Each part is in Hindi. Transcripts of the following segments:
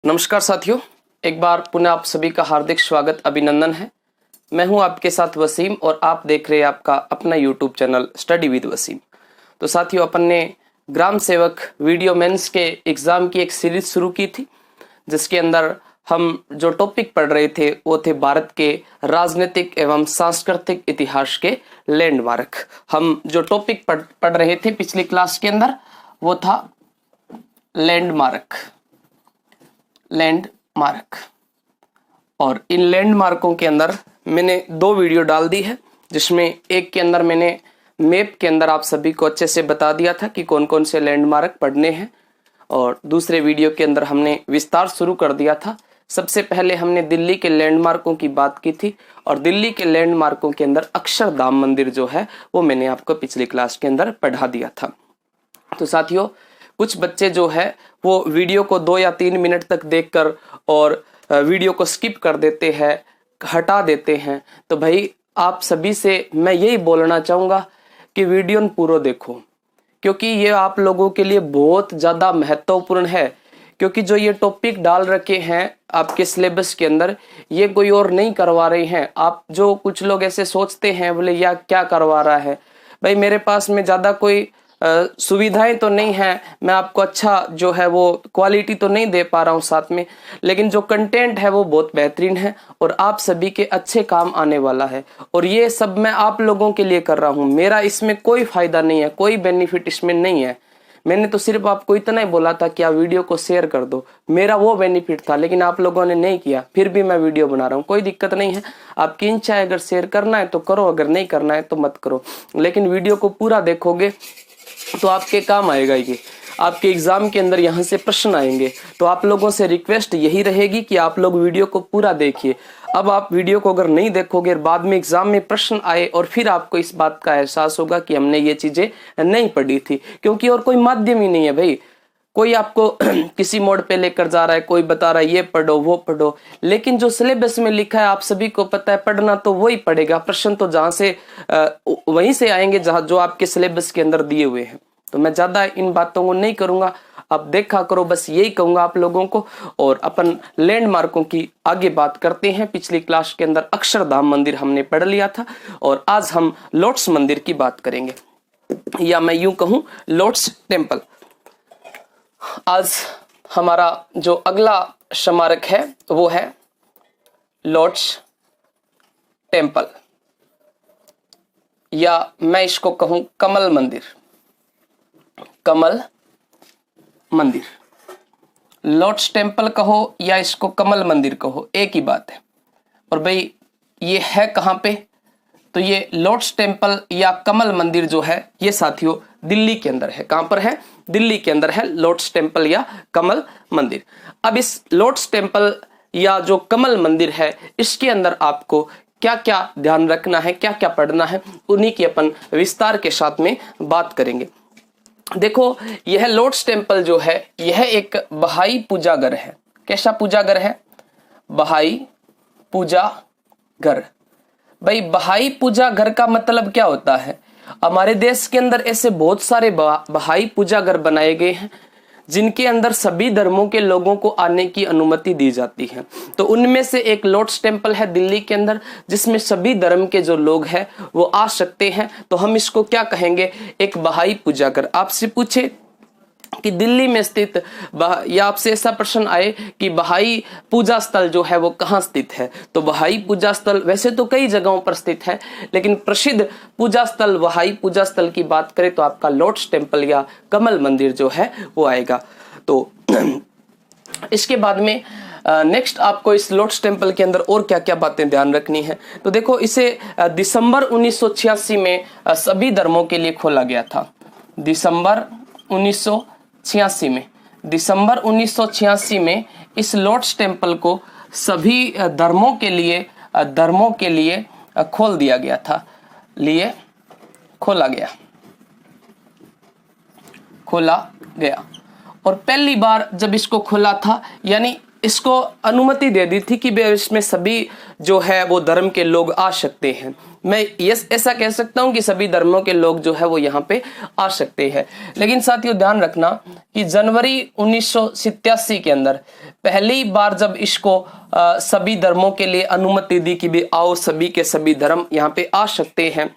नमस्कार साथियों, एक बार पुनः आप सभी का हार्दिक स्वागत अभिनंदन है। मैं हूं आपके साथ वसीम और आप देख रहे हैं आपका अपना YouTube channel study with Waseem. तो साथियों, अपन ने ग्राम सेवक वीडियो मेंस के एग्जाम की एक सीरीज शुरू की थी, जिसके अंदर हम जो टॉपिक पढ़ रहे थे वो थे भारत के राजनीतिक एवं सांस्कृतिक इतिहास के लैंडमार्क। हम जो टॉपिक पढ़ रहे थे पिछली क्लास के अंदर वो था लैंडमार्क। और इन लैंडमार्कों के अंदर मैंने दो वीडियो डाल दी है, जिसमें एक के अंदर मैंने मैप के अंदर आप सभी को अच्छे से बता दिया था कि कौन कौन से लैंडमार्क पढ़ने हैं, और दूसरे वीडियो के अंदर हमने विस्तार शुरू कर दिया था। सबसे पहले हमने दिल्ली के लैंडमार्कों की बात की थी, और दिल्ली के लैंडमार्कों के अंदर अक्षरधाम मंदिर जो है वो मैंने आपको पिछली क्लास के अंदर पढ़ा दिया था। तो साथियों, कुछ बच्चे जो है वो वीडियो को 2 या 3 मिनट तक देखकर और वीडियो को स्किप कर देते हैं, हटा देते हैं। तो भाई आप सभी से मैं यही बोलना चाहूँगा कि वीडियो पूरा देखो, क्योंकि ये आप लोगों के लिए बहुत ज़्यादा महत्वपूर्ण है। क्योंकि जो ये टॉपिक डाल रखे हैं आपके सिलेबस के अंदर, ये कोई और नहीं करवा रहे हैं। आप जो कुछ लोग ऐसे सोचते हैं बोले या क्या करवा रहा है, भाई मेरे पास में ज़्यादा कोई सुविधाएं तो नहीं है, मैं आपको अच्छा जो है वो क्वालिटी तो नहीं दे पा रहा हूँ साथ में, लेकिन जो कंटेंट है वो बहुत बेहतरीन है और आप सभी के अच्छे काम आने वाला है। और ये सब मैं आप लोगों के लिए कर रहा हूँ, मेरा इसमें कोई फायदा नहीं है, कोई बेनिफिट इसमें नहीं है। मैंने तो सिर्फ आपको इतना ही बोला था कि आप वीडियो को शेयर कर दो, मेरा वो बेनिफिट था, लेकिन आप लोगों ने नहीं किया, फिर भी मैं वीडियो बना रहा हूँ। कोई दिक्कत नहीं है, आपकी इच्छा है, अगर शेयर करना है तो करो, अगर नहीं करना है तो मत करो, लेकिन वीडियो को पूरा देखोगे तो आपके काम आएगा। ये आपके एग्जाम के अंदर यहाँ से प्रश्न आएंगे। तो आप लोगों से रिक्वेस्ट यही रहेगी कि आप लोग वीडियो को पूरा देखिए। अब आप वीडियो को अगर नहीं देखोगे, बाद में एग्जाम में प्रश्न आए और फिर आपको इस बात का एहसास होगा कि हमने ये चीजें नहीं पढ़ी थी, क्योंकि और कोई माध्यम ही नहीं है भाई। कोई आपको किसी मोड पे लेकर जा रहा है, कोई बता रहा है ये पढ़ो वो पढ़ो, लेकिन जो सिलेबस में लिखा है आप सभी को पता है, पढ़ना तो वही पड़ेगा। प्रश्न तो जहां से वहीं से आएंगे जहां जो आपके सिलेबस के अंदर दिए हुए हैं। तो मैं ज्यादा इन बातों को नहीं करूंगा, आप देखा करो, बस यही कहूंगा आप लोगों को। और अपन लैंडमार्कों की आगे बात करते हैं। पिछली क्लास के अंदर अक्षरधाम मंदिर हमने पढ़ लिया था, और आज हम लोटस मंदिर की बात करेंगे, या मैं यूं कहूं लोटस टेम्पल। आज हमारा जो अगला स्मारक है वो है लोटस टेम्पल, या मैं इसको कहूं कमल मंदिर। कमल मंदिर, लोटस टेम्पल कहो या इसको कमल मंदिर कहो, एक ही बात है। और भाई ये है कहां पे? तो ये लोटस टेम्पल या कमल मंदिर जो है ये साथियों दिल्ली के अंदर है। कहां पर है? दिल्ली के अंदर है लोटस टेम्पल या कमल मंदिर। अब इस लोटस टेम्पल या जो कमल मंदिर है, इसके अंदर आपको क्या क्या ध्यान रखना है, क्या क्या पढ़ना है, उन्हीं की अपन विस्तार के साथ में बात करेंगे। देखो, यह लोटस टेम्पल जो है यह एक बहाई पूजा घर है। कैसा पूजा घर है? बहाई पूजा घर। भाई बहाई पूजा घर का मतलब क्या होता है? हमारे देश के अंदर ऐसे बहुत सारे बहाई पूजा घर बनाए गए हैं, जिनके अंदर सभी धर्मों के लोगों को आने की अनुमति दी जाती है। तो उनमें से एक लोटस टेम्पल है दिल्ली के अंदर, जिसमें सभी धर्म के जो लोग हैं वो आ सकते हैं। तो हम इसको क्या कहेंगे? एक बहाई पूजा घर। आपसे पूछे कि दिल्ली में स्थित या आपसे ऐसा प्रश्न आए कि बहाई पूजा स्थल जो है वो कहाँ स्थित है, तो बहाई पूजा स्थल वैसे तो कई जगहों पर स्थित है, लेकिन प्रसिद्ध पूजा स्थल बहाई पूजा स्थल की बात करें तो आपका लोटस टेम्पल या कमल मंदिर जो है वो आएगा। तो इसके बाद में नेक्स्ट आपको इस लोटस टेम्पल के अंदर और क्या क्या बातें ध्यान रखनी है। तो देखो, इसे दिसंबर 1986 में सभी धर्मों के लिए खोला गया था। दिसंबर 1986 में इस लोटस टेम्पल को सभी धर्मों के लिए खोल दिया गया था। खोला गया। और पहली बार जब इसको खोला था, यानी इसको अनुमति दे दी थी कि इसमें सभी जो है वो धर्म के लोग आ सकते हैं। मैं यस ऐसा कह सकता हूं कि सभी धर्मों के लोग जो है वो यहाँ पे आ सकते हैं। लेकिन साथियों ध्यान रखना कि जनवरी 1987 के अंदर पहली बार जब इसको सभी धर्मों के लिए अनुमति दी कि भी आओ सभी के सभी धर्म यहाँ पे आ सकते हैं,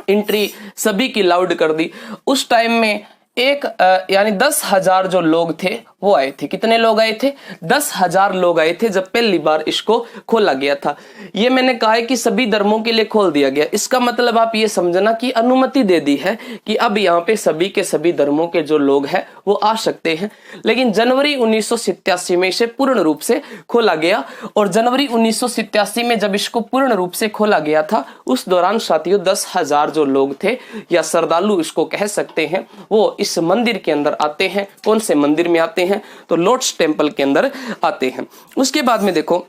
एंट्री सभी की लाउड कर दी, उस टाइम में एक यानी 10,000 जो लोग थे वो आए थे। कितने लोग आए थे? 10,000 लोग आए थे जब पहली बार इसको खोला गया था। ये मैंने कहा है कि सभी धर्मों के लिए खोल दिया गया, इसका मतलब आप ये समझना कि अनुमति दे दी है कि अब यहाँ पे सभी के सभी धर्मों के जो लोग हैं वो आ सकते हैं। लेकिन जनवरी 1987 में इसे पूर्ण रूप से खोला गया, और जनवरी 1987 में जब इसको पूर्ण रूप से खोला गया था उस दौरान साथियों 10,000 जो लोग थे या श्रद्धालु इसको कह सकते हैं, वो इस मंदिर के अंदर आते हैं। कौन से मंदिर में आते हैं? तो लोटस टेम्पल के अंदर आते हैं। उसके बाद में देखो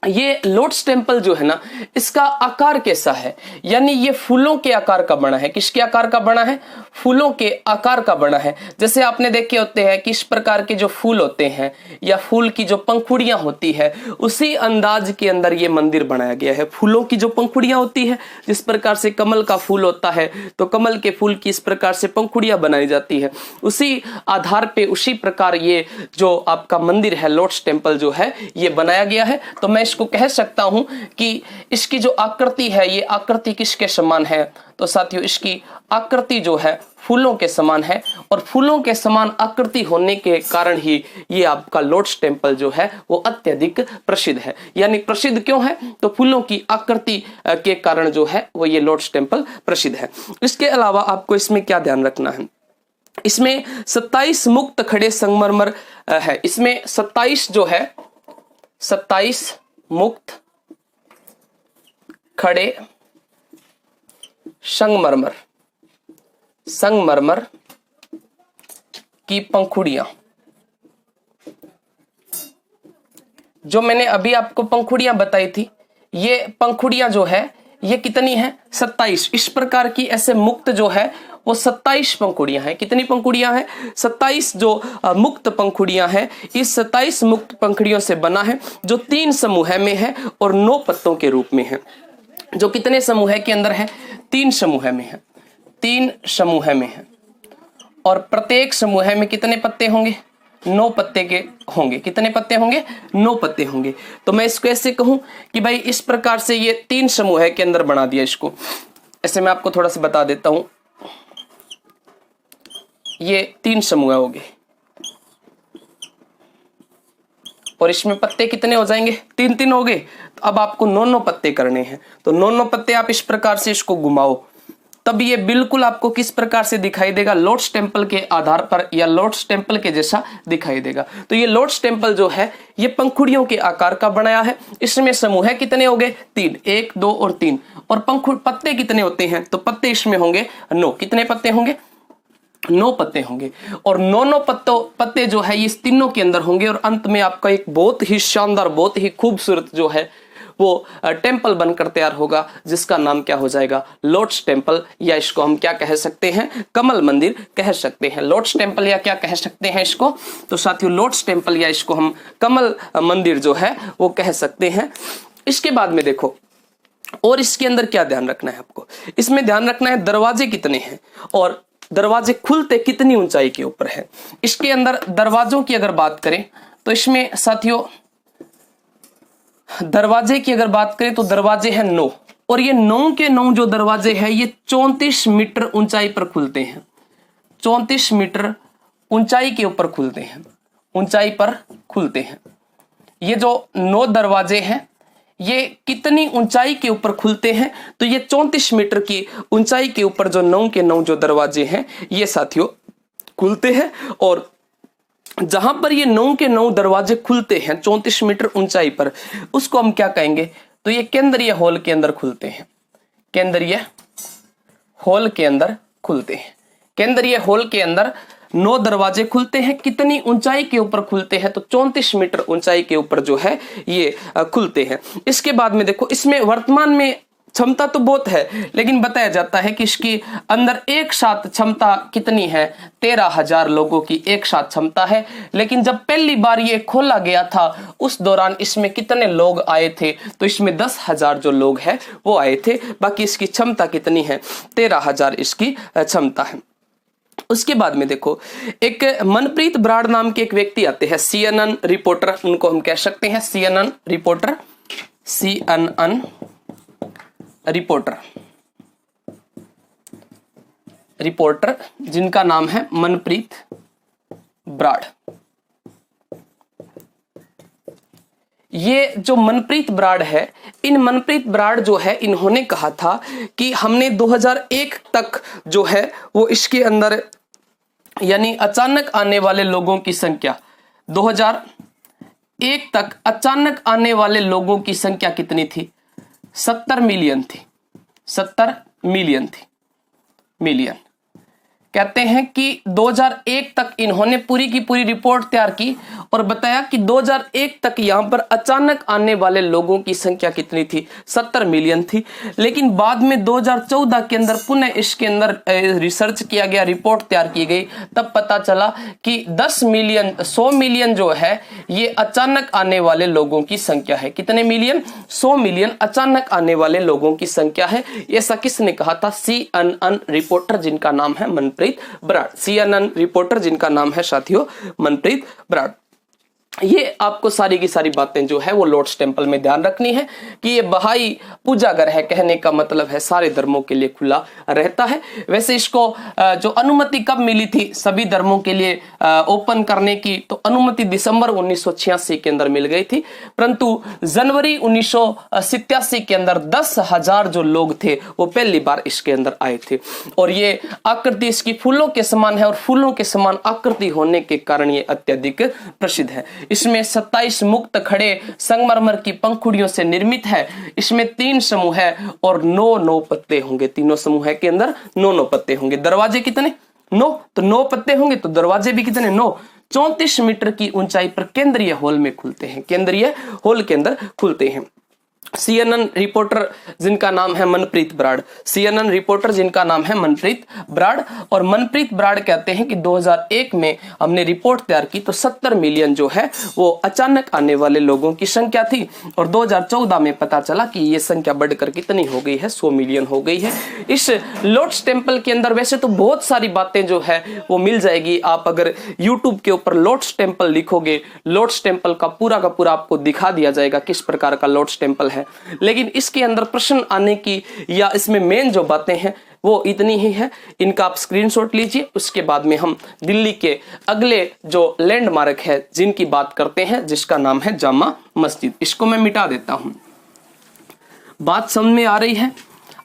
ये लोटस टेम्पल जो है ना, इसका आकार कैसा है, यानी ये फूलों के आकार का बना है। किसके आकार का बना है? फूलों के आकार का बना है। जैसे आपने देखे होते हैं कि इस प्रकार के जो फूल होते हैं या फूल की जो पंखुड़ियां होती है, उसी अंदाज के अंदर ये मंदिर बनाया गया है। फूलों की जो पंखुड़ियां होती है, जिस प्रकार से कमल का फूल होता है तो कमल के फूल की इस प्रकार से पंखुड़ियां बनाई जाती है, उसी आधार पे उसी प्रकार ये जो आपका मंदिर है लोटस टेम्पल जो है ये बनाया गया है। तो मैं इसको कह सकता हूं कि इसकी जो आकृति है ये आकृति किसके समान है? तो साथियों इसकी आकृति जो है फूलों के समान है, और फूलों के समान आकृति होने के कारण ही ये आपका लोटस टेम्पल जो है वो अत्यधिक प्रसिद्ध है। यानी प्रसिद्ध क्यों है? तो फूलों की आकृति के कारण जो है वो ये लोटस टेम्पल प्रसिद्ध है। इसके अलावा आपको इसमें क्या ध्यान रखना है, इसमें 27 मुक्त खड़े संगमरमर है। इसमें 27 जो है 27 मुक्त खड़े संगमरमर की पंखुड़ियां, जो मैंने अभी आपको पंखुड़ियां बताई थी, ये पंखुड़ियां जो है ये कितनी है? 27। इस प्रकार की ऐसे मुक्त जो है वो 27 पंखुड़ियां हैं। कितनी पंखुड़ियां हैं? 27 जो मुक्त पंखुड़ियां हैं। इस 27 मुक्त पंखुड़ियों से बना है, जो 3 समूह में है और 9 पत्तों के रूप में है। जो कितने समूह के अंदर है? 3 समूह में है। 3 समूह में है, और प्रत्येक समूह में कितने पत्ते होंगे? 9 पत्ते के होंगे। कितने पत्ते होंगे? 9 पत्ते होंगे। तो मैं इसको ऐसे कहूं कि भाई इस प्रकार से ये 3 समूह के अंदर बना दिया इसको। ऐसे मैं आपको थोड़ा सा बता देता हूं, ये 3 समूह हो गए, और इसमें पत्ते कितने हो जाएंगे? 3-3 हो गए। तो अब आपको 9-9 पत्ते करने हैं। तो 9-9 पत्ते आप इस प्रकार से इसको घुमाओ, तब ये बिल्कुल आपको किस प्रकार से दिखाई देगा? लोटस टेम्पल के आधार पर या लोटस टेम्पल के जैसा दिखाई देगा। तो ये लोटस टेम्पल जो है ये पंखुड़ियों के आकार का बनाया है। इसमें समूह कितने हो गए? 3, 1, 2 और 3। और पत्ते कितने होते हैं? तो पत्ते इसमें होंगे 9। कितने पत्ते होंगे? 9 पत्ते होंगे, और 9 पत्ते जो है ये तीनों के अंदर होंगे, और अंत में आपका एक बहुत ही शानदार बहुत ही खूबसूरत जो है वो टेम्पल बनकर तैयार होगा, जिसका नाम क्या हो जाएगा? लोटस टेम्पल, या इसको हम क्या कह सकते हैं? कमल मंदिर कह सकते हैं। लोटस टेम्पल या क्या कह सकते हैं इसको? तो साथियों लोटस टेम्पल या इसको हम कमल मंदिर जो है वो कह सकते हैं। इसके बाद में देखो और इसके अंदर क्या ध्यान रखना है आपको? इसमें ध्यान रखना है दरवाजे कितने हैं और दरवाजे खुलते कितनी ऊंचाई के ऊपर है। इसके अंदर दरवाजों की अगर बात करें तो इसमें साथियों दरवाजे की अगर बात करें तो दरवाजे हैं 9, और ये 9 के 9 जो दरवाजे हैं ये 34 मीटर ऊंचाई पर खुलते हैं। 34 मीटर ऊंचाई के ऊपर खुलते हैं, ऊंचाई पर खुलते हैं। ये जो 9 दरवाजे हैं ये कितनी ऊंचाई के ऊपर खुलते हैं? तो ये 34 मीटर की ऊंचाई के ऊपर जो 9 के 9 जो दरवाजे हैं ये साथियों खुलते हैं। और जहां पर ये 9 के 9 दरवाजे खुलते हैं 34 मीटर ऊंचाई पर, उसको हम क्या कहेंगे? तो ये केंद्रीय हॉल के अंदर खुलते हैं। केंद्रीय हॉल के अंदर खुलते हैं। केंद्रीय हॉल के अंदर 9 दरवाजे खुलते हैं। कितनी ऊंचाई के ऊपर खुलते हैं? तो 34 मीटर ऊंचाई के ऊपर जो है ये खुलते हैं। इसके बाद में देखो इसमें वर्तमान में क्षमता तो बहुत है, लेकिन बताया जाता है कि इसके अंदर एक साथ क्षमता कितनी है, 13,000 लोगों की एक साथ क्षमता है। लेकिन जब पहली बार ये खोला गया था उस दौरान इसमें कितने लोग आए थे, तो इसमें 10,000 जो लोग हैं वो आए थे। बाकी इसकी क्षमता कितनी है, 13,000 इसकी क्षमता है। उसके बाद में देखो, एक मनप्रीत बराड़ नाम के एक व्यक्ति आते हैं, CNN रिपोर्टर उनको हम कह सकते हैं, CNN रिपोर्टर, CNN रिपोर्टर जिनका नाम है मनप्रीत बराड़। ये जो मनप्रीत बराड़ है, इन मनप्रीत बराड़ जो है इन्होंने कहा था कि हमने 2001 तक जो है वो इसके अंदर यानी अचानक आने वाले लोगों की संख्या, 2001 तक अचानक आने वाले लोगों की संख्या कितनी थी, 70 मिलियन थी, 70 मिलियन थी, मिलियन। कहते हैं कि 2001 तक इन्होंने पूरी की पूरी रिपोर्ट तैयार की और बताया कि 2001 तक यहां पर अचानक आने वाले लोगों की संख्या कितनी थी, 70 मिलियन थी। लेकिन बाद में 2014 के अंदर पुनः इसके अंदर रिसर्च किया गया, रिपोर्ट तैयार की गई, तब पता चला कि 10 मिलियन 100 मिलियन जो है ये अचानक आने वाले लोगों की संख्या है। कितने मिलियन, 100 मिलियन अचानक आने वाले लोगों की संख्या है। ऐसा किसने कहा था, CNN रिपोर्टर जिनका नाम है मनप्रीत बराड़, CNN रिपोर्टर जिनका नाम है साथियों मनप्रीत बराड़। ये आपको सारी की सारी बातें जो है वो लोटस टेम्पल में ध्यान रखनी है कि ये बहाई पूजा घर है, कहने का मतलब है सारे धर्मों के लिए खुला रहता है। वैसे इसको जो अनुमति कब मिली थी सभी धर्मों के लिए ओपन करने की, तो अनुमति दिसंबर 1986 के अंदर मिल गई थी, परंतु जनवरी 1987 के अंदर 10,000 जो लोग थे वो पहली बार इसके अंदर आए थे। और ये आकृति इसकी फूलों के समान है और फूलों के समान आकृति होने के कारण ये अत्यधिक प्रसिद्ध है। इसमें 27 मुक्त खड़े संगमरमर की पंखुड़ियों से निर्मित है। इसमें 3 समूह है और 9 पत्ते होंगे, तीनों समूह के अंदर 9 पत्ते होंगे। दरवाजे कितने, 9, तो 9 पत्ते होंगे, तो दरवाजे भी कितने, 9। 34 मीटर की ऊंचाई पर केंद्रीय हॉल में खुलते हैं, केंद्रीय हॉल के अंदर खुलते हैं। CNN रिपोर्टर जिनका नाम है मनप्रीत बराड़, CNN रिपोर्टर जिनका नाम है मनप्रीत बराड़। और मनप्रीत बराड़ कहते हैं कि 2001 में हमने रिपोर्ट तैयार की तो 70 मिलियन जो है वो अचानक आने वाले लोगों की संख्या थी, और 2014 में पता चला कि ये संख्या बढ़कर कितनी हो गई है, 100 मिलियन हो गई है। इस लोटस टेम्पल के अंदर वैसे तो बहुत सारी बातें जो है वो मिल जाएगी। आप अगर YouTube के ऊपर लोटस टेम्पल लिखोगे, लोटस टेम्पल का पूरा आपको दिखा दिया जाएगा किस प्रकार का लोटस टेम्पल है। लेकिन इसके अंदर प्रश्न आने की या इसमें मेन जो बातें हैं वो इतनी ही है, इनका आप स्क्रीनशॉट लीजिए। उसके बाद में हम दिल्ली के अगले जो लैंडमार्क है जिनकी बात करते हैं, जिसका नाम है जामा मस्जिद। इसको मैं मिटा देता हूं। बात समझ में आ रही है?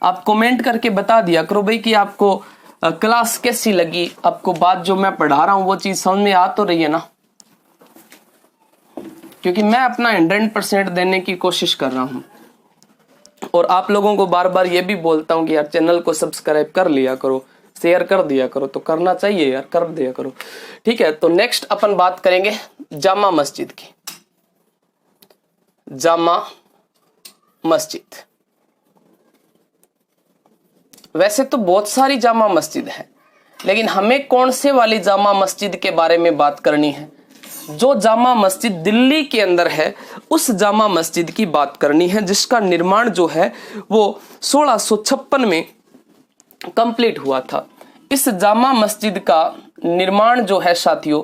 आप कमेंट करके बता दिया करो भाई कि आपको क्लास कैसी लगी, आपको बात जो मैं पढ़ा रहा हूं वो चीज समझ में आ तो रही है ना, क्योंकि मैं अपना 100% देने की कोशिश कर रहा हूं। और आप लोगों को बार बार ये भी बोलता हूं कि यार चैनल को सब्सक्राइब कर लिया करो, शेयर कर दिया करो, तो करना चाहिए यार, कर दिया करो। ठीक है, तो नेक्स्ट अपन बात करेंगे जामा मस्जिद की। जामा मस्जिद, वैसे तो बहुत सारी जामा मस्जिद है, लेकिन हमें कौन से वाली जामा मस्जिद के बारे में बात करनी है? जो जामा मस्जिद दिल्ली के अंदर है उस जामा मस्जिद की बात करनी है, जिसका निर्माण जो है वो 1656 में कंप्लीट हुआ था। इस जामा मस्जिद का निर्माण जो है साथियों,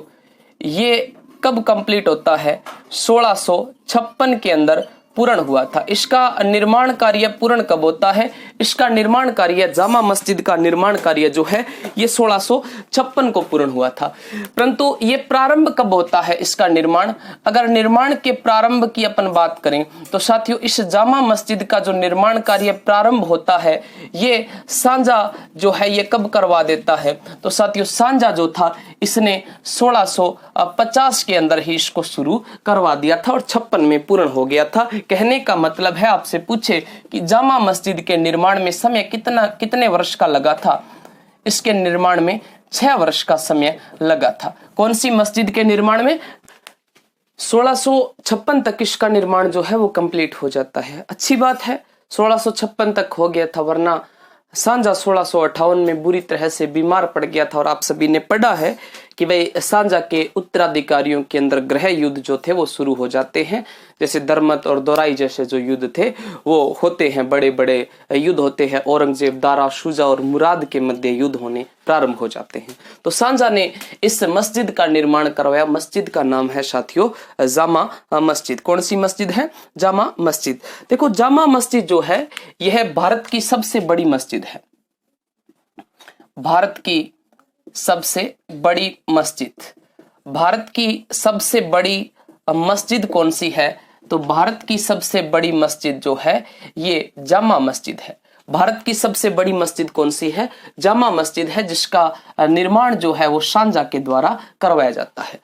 ये कब कंप्लीट होता है? 1656 के अंदर पूर्ण हुआ था। इसका निर्माण कार्य पूर्ण कब होता है? इसका निर्माण कार्य, जामा मस्जिद का निर्माण कार्य जो है ये 1656 को पूर्ण हुआ था। परंतु ये प्रारंभ कब होता है इसका निर्माण? अगर निर्माण के प्रारंभ की अपन बात करें तो साथियों, इस जामा मस्जिद का जो निर्माण कार्य प्रारंभ होता है ये सांझा जो है ये कब करवा देता है? तो साथियों, सांझा जो था इसने 1650 के अंदर ही इसको शुरू करवा दिया था और 56 में पूर्ण हो गया था। कहने का मतलब है, आपसे पूछे कि जामा मस्जिद के निर्माण में समय कितने वर्ष का लगा था? इसके निर्माण में 6 वर्ष का समय लगा था। कौन सी मस्जिद के निर्माण में? 1656 तक इसका निर्माण जो है वो कंप्लीट हो जाता है। अच्छी बात है, 1656 तक हो गया था, वरना सांझा 1658 में बुरी तरह से बीमार पड़ गया था। और आप सभी ने पढ़ा है कि भाई सांझा के उत्तराधिकारियों के अंदर गृह युद्ध जो थे वो शुरू हो जाते हैं। जैसे दरमत और दोराई जैसे जो युद्ध थे वो होते हैं, बड़े बड़े युद्ध होते हैं। औरंगजेब, दारा शुजा और मुराद के मध्य युद्ध होने प्रारंभ हो जाते हैं। तो सांझा ने इस मस्जिद का निर्माण करवाया। मस्जिद का नाम है साथियों जामा मस्जिद। कौन सी मस्जिद है? जामा मस्जिद। देखो जामा मस्जिद जो है यह भारत की सबसे बड़ी मस्जिद है। भारत की सबसे बड़ी मस्जिद। भारत की सबसे बड़ी मस्जिद कौन सी है? तो भारत की सबसे बड़ी मस्जिद जो है ये जामा मस्जिद है। भारत की सबसे बड़ी मस्जिद कौन सी है? जामा मस्जिद है, जिसका निर्माण जो है वो सांझा के द्वारा करवाया जाता है।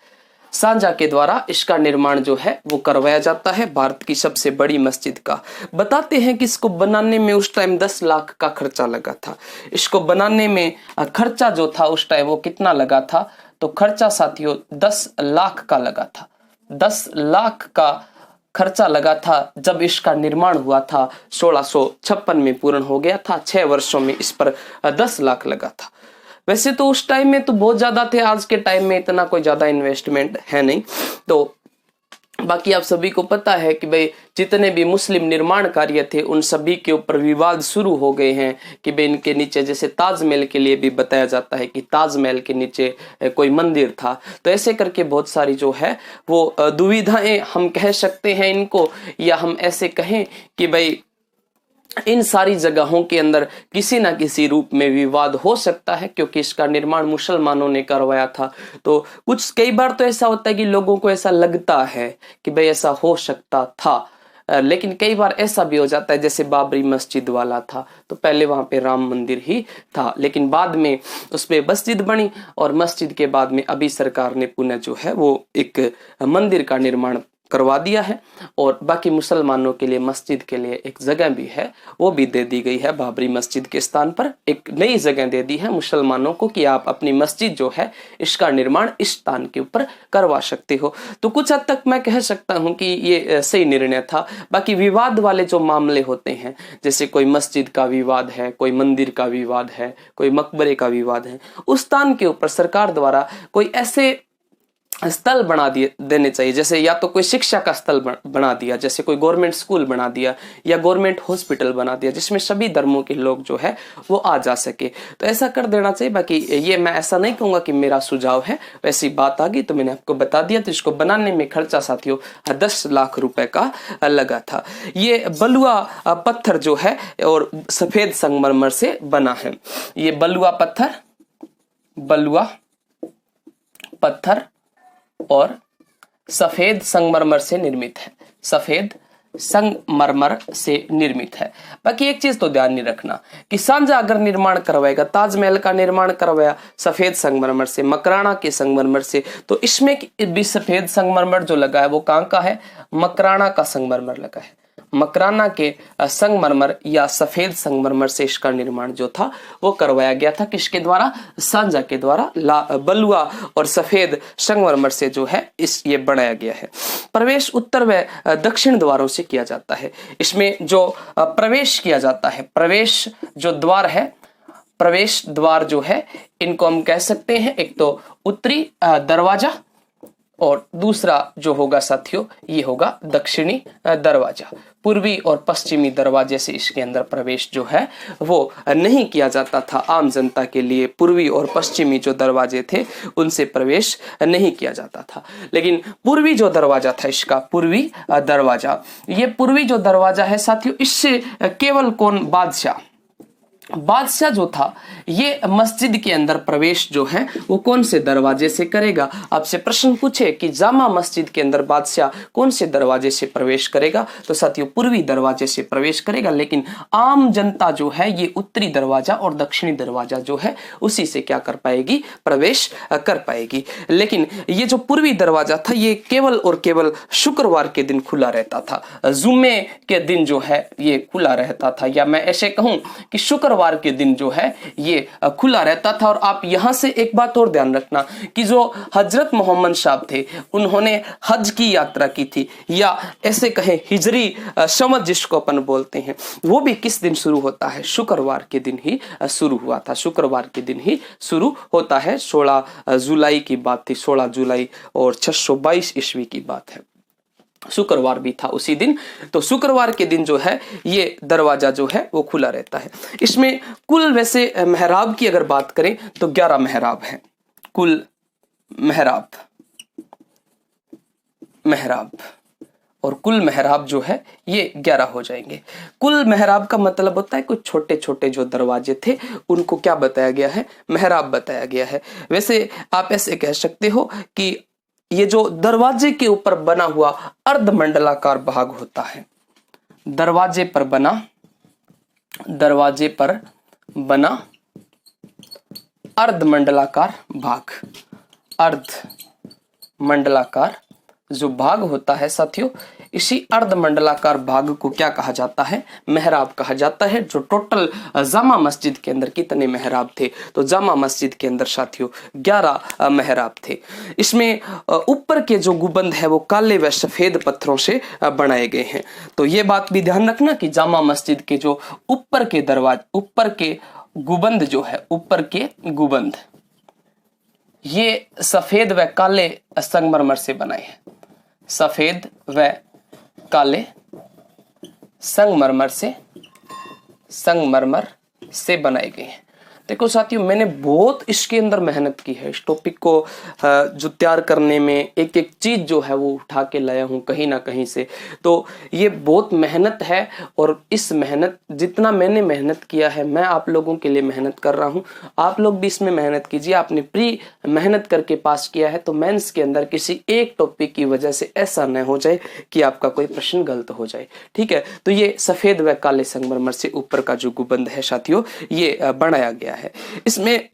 सांझा के द्वारा इसका निर्माण जो है वो करवाया जाता है, भारत की सबसे बड़ी मस्जिद का। बताते हैं कि इसको बनाने में उस टाइम 10 लाख का खर्चा लगा था। इसको बनाने में खर्चा जो था उस टाइम वो कितना लगा था? तो खर्चा साथियों 10 लाख का लगा था। 10 लाख का खर्चा लगा था जब इसका निर्माण हुआ था। 1656 में पूर्ण हो गया था। 6 वर्षों में इस पर 10 लाख लगा था। वैसे तो उस टाइम में तो बहुत ज्यादा थे, आज के टाइम में इतना कोई ज्यादा इन्वेस्टमेंट है नहीं। तो बाकी आप सभी को पता है कि भाई जितने भी मुस्लिम निर्माण कार्य थे उन सभी के ऊपर विवाद शुरू हो गए हैं कि भाई इनके नीचे, जैसे ताजमहल के लिए भी बताया जाता है कि ताजमहल के नीचे कोई मंदिर था। तो ऐसे करके बहुत सारी जो है वो दुविधाएं हम कह सकते हैं इनको, या हम ऐसे कहें कि भाई इन सारी जगहों के अंदर किसी ना किसी रूप में विवाद हो सकता है, क्योंकि इसका निर्माण मुसलमानों ने करवाया था। तो कुछ कई बार तो ऐसा होता है कि लोगों को ऐसा लगता है कि भाई ऐसा हो सकता था, लेकिन कई बार ऐसा भी हो जाता है, जैसे बाबरी मस्जिद वाला था तो पहले वहां पे राम मंदिर ही था, लेकिन बाद में उस पे मस्जिद बनी और मस्जिद के बाद में अभी सरकार ने पुनः जो है वो एक मंदिर का निर्माण करवा दिया है। और बाकी मुसलमानों के लिए मस्जिद के लिए एक जगह भी है, वो भी दे दी गई है। बाबरी मस्जिद के स्थान पर एक नई जगह दे दी है मुसलमानों को कि आप अपनी मस्जिद जो है इसका निर्माण इस स्थान के ऊपर करवा सकते हो। तो कुछ हद तक मैं कह सकता हूं कि ये सही निर्णय था। बाकी विवाद वाले जो मामले होते हैं, जैसे कोई मस्जिद का विवाद है, कोई मंदिर का विवाद है, कोई मकबरे का विवाद है, उस स्थान के ऊपर सरकार द्वारा कोई ऐसे स्थल बना देने चाहिए, जैसे या तो कोई शिक्षा का स्थल बना दिया, जैसे कोई गवर्नमेंट स्कूल बना दिया या गवर्नमेंट हॉस्पिटल बना दिया, जिसमें सभी धर्मों के लोग जो है वो आ जा सके, तो ऐसा कर देना चाहिए। बाकी ये मैं ऐसा नहीं कहूंगा कि मेरा सुझाव है, वैसी बात आ गई तो मैंने आपको बता दिया। तो इसको बनाने में खर्चा साथियों 10 लाख रुपए का लगा था। ये बलुआ पत्थर जो है और सफेद संगमरमर से बना है। ये बलुआ पत्थर और सफेद संगमरमर से निर्मित है। सफेद संगमरमर से निर्मित है। बाकी एक चीज तो ध्यान नहीं रखना कि सांझा अगर निर्माण करवाएगा, ताजमहल का निर्माण करवाया सफेद संगमरमर से, मकराना के संगमरमर से, तो इसमें भी सफेद संगमरमर जो लगा है वो कहां का है? मकराना का संगमरमर लगा है। मकराना के संगमरमर या सफेद संगमरमर से इसका निर्माण जो था वो करवाया गया था। किसके द्वारा? सांझा के द्वारा। बलुआ और सफेद संगमरमर से जो है ये बनाया गया है। प्रवेश उत्तर व दक्षिण द्वारों से किया जाता है। इसमें जो प्रवेश किया जाता है, प्रवेश जो द्वार है, प्रवेश द्वार जो है इनको हम कह सकते हैं, एक तो उत्तरी दरवाजा और दूसरा जो होगा साथियों ये होगा दक्षिणी दरवाजा। पूर्वी और पश्चिमी दरवाजे से इसके अंदर प्रवेश जो है वो नहीं किया जाता था। आम जनता के लिए पूर्वी और पश्चिमी जो दरवाजे थे उनसे प्रवेश नहीं किया जाता था। लेकिन पूर्वी जो दरवाजा था इसका, पूर्वी दरवाजा, ये पूर्वी जो दरवाजा है साथियों, इससे केवल कौन? बादशाह जो था ये मस्जिद के अंदर प्रवेश जो है वो कौन से दरवाजे से करेगा? आपसे प्रश्न पूछे कि जामा मस्जिद के अंदर बादशाह कौन से दरवाजे से प्रवेश करेगा? तो साथियों पूर्वी दरवाजे से प्रवेश करेगा। लेकिन आम जनता जो है ये उत्तरी दरवाजा और दक्षिणी दरवाजा जो है उसी से क्या कर पाएगी? प्रवेश कर पाएगी। लेकिन ये जो पूर्वी दरवाजा था ये केवल और केवल शुक्रवार के दिन खुला रहता था। जुम्मे के दिन जो है ये खुला रहता था, या मैं ऐसे कहूं कि शुक्रवार शुक्रवार के दिन जो है ये खुला रहता था। और आप यहां से एक बात और ध्यान रखना कि जो हजरत मोहम्मद साहब थे उन्होंने हज की यात्रा की थी, या ऐसे कहें हिजरी संवत जिसको अपन बोलते हैं, वो भी किस दिन शुरू होता है? शुक्रवार के दिन ही शुरू हुआ था, शुक्रवार के दिन ही शुरू होता है। 16 जुलाई की बात थी, 16 जुलाई और 622 ईस्वी की बात है, शुक्रवार भी था उसी दिन। तो शुक्रवार के दिन जो है ये दरवाजा जो है वो खुला रहता है। इसमें कुल वैसे मेहराब की अगर बात करें तो 11 मेहराब हैं, कुल मेहराब और कुल मेहराब जो है ये 11 हो जाएंगे। कुल मेहराब का मतलब होता है कुछ छोटे छोटे जो दरवाजे थे उनको क्या बताया गया है? मेहराब बताया गया है। वैसे आप ऐसे कह सकते हो कि ये जो दरवाजे के ऊपर बना हुआ अर्धमंडलाकार भाग होता है, दरवाजे पर बना अर्धमंडलाकार भाग, अर्धमंडलाकार जो भाग होता है साथियों, इसी अर्धमंडलाकार भाग को क्या कहा जाता है? मेहराब कहा जाता है। जो टोटल जामा मस्जिद के अंदर कितने मेहराब थे? तो जामा मस्जिद के अंदर साथियों 11 मेहराब थे। इसमें ऊपर के जो गुंबद है वो काले व सफेद पत्थरों से बनाए गए हैं। तो ये बात भी ध्यान रखना कि जामा मस्जिद के जो ऊपर के दरवाजे, ऊपर के गुंबद जो है, ऊपर के गुंबद ये सफेद व काले संगमरमर से बनाए हैं, सफेद व काले संगमरमर से बनाए गए हैं। देखो साथियों, मैंने बहुत इसके अंदर मेहनत की है, इस टॉपिक को जो तैयार करने में एक एक चीज जो है वो उठा के लाया हूं कहीं ना कहीं से। तो ये बहुत मेहनत है, और इस मेहनत, जितना मैंने मेहनत किया है, मैं आप लोगों के लिए मेहनत कर रहा हूं। आप लोग भी इसमें मेहनत कीजिए। आपने प्री मेहनत करके पास किया है, तो मेंस के अंदर किसी एक टॉपिक की वजह से ऐसा न हो जाए कि आपका कोई प्रश्न गलत हो जाए। ठीक है, तो ये सफेद व काले संगमरमर से ऊपर का जो गुंबद है साथियों, ये बनाया गया है। इसमें